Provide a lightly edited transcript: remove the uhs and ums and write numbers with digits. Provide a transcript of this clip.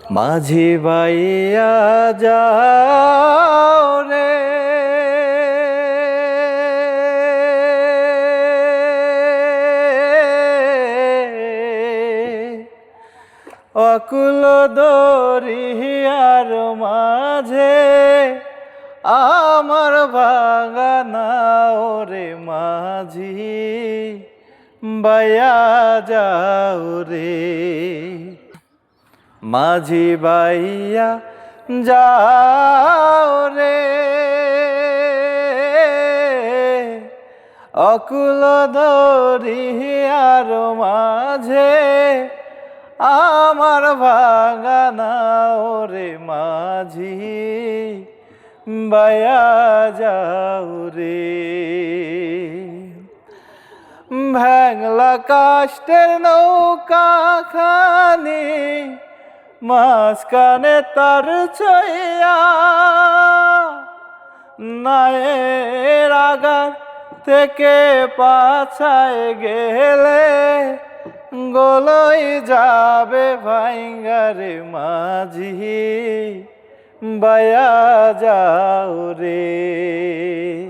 মাঝি বাইয়া যাও রে, অকুল দরিয়ার মাঝে আমার বাগানা ওরে মাঝি বাইয়া যাও রে। মাঝি বাইয়া যাও রে, অকুল দরিয়ার মাঝে আমার বাগানা ওরে মাঝি বাইয়া যাও রে। ভাঙলা কাষ্টের নৌকা খানি মাঝখানে তার ছইয়া, নায়ের আগার থেকে পাছায় গেলে গলই যাবে ভাইঙ্গারে মাঝি বাইয়া যাও রে।